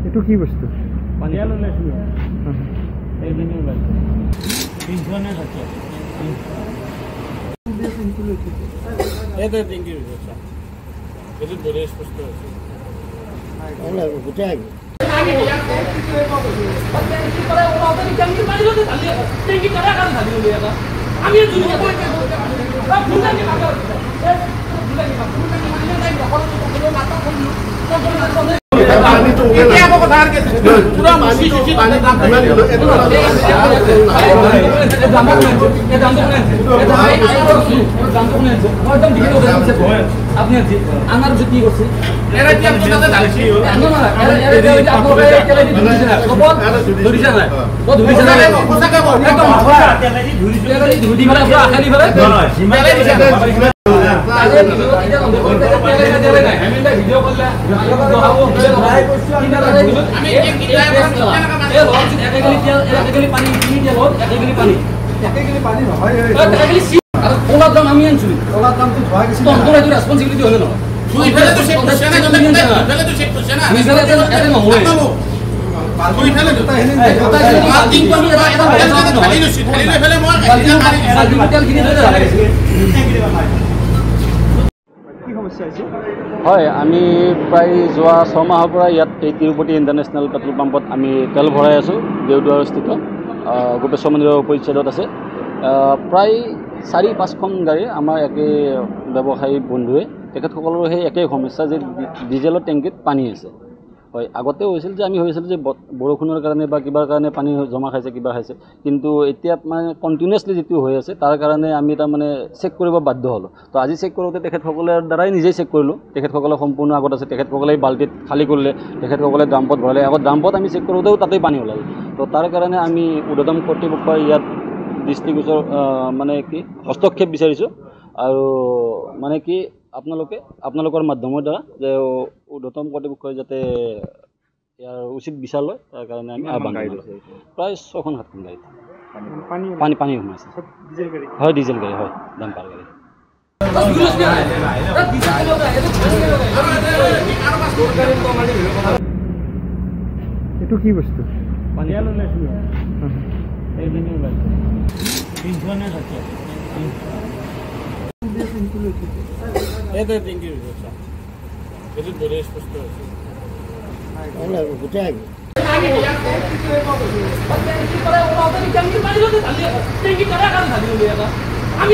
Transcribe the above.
এইটো কি বস্তু ৰেসপন্সিবিলিটি হলে না হয় আমি প্ৰায় যোৱা 6 মাহৰ পৰা ইয়াত এই তিৰুপতি ইণ্টাৰনেশ্যনেল পেট্ৰল পাম্পত আমি তেল ভৰাই আছোঁ দেওদুৱাৰস্থিত গোপেশ্বৰ মন্দিৰৰ অপজিট ছাইডত আছে প্ৰায় 4-5খন গাড়ী আমাৰ একে ব্যৱসায়ী বন্ধুৱে তেখেতসকলৰ সেই একেই সমস্যা যে ডিজেলৰ টেংকিত পানী আছে হয় আগতে হৈছিল যে আমি ভাবিছিলোঁ যে বৰষুণৰ কাৰণে বা কিবাৰ কাৰণে পানী জমা খাইছে কিবা খাইছে কিন্তু এতিয়া মানে কণ্টিনিউৱাছলি যিটো হৈ আছে তাৰ কাৰণে আমি তাৰমানে চেক কৰিব বাধ্য হ'লোঁ তো আজি চেক কৰোঁতে তেখেতসকলৰ দ্বাৰাই নিজেই চেক কৰিলোঁ তেখেতসকলে সম্পূৰ্ণ আগত আছে তেখেতসকলে বাল্টিত খালী কৰিলে তেখেতসকলে ড্ৰাম্পত ভৰালে আগত ড্ৰাম্পত আমি চেক কৰোঁতেও তাতেই পানী ওলাল তো তাৰ কাৰণে আমি উৰ্ধ্বতম কৰ্তৃপক্ষৰ ইয়াত দৃষ্টিগোচৰ মানে কি হস্তক্ষেপ বিচাৰিছোঁ আৰু মানে কি আপোনালোকৰ মাধ্যমৰ দ্বাৰা যে উৰ্ধ্বতম কৰ্তৃপক্ষই যাতে ইয়াৰ উচিত বিচাৰ লয় তাৰ কাৰণে আমি আহ্বান জনাইছোঁ প্ৰায় 6-7খন গাড়ী পানী সোমাইছে হয় ডিজেল গাড়ী হয় ডাম্পাৰ গাড়ী এইটো কি বস্তু আমি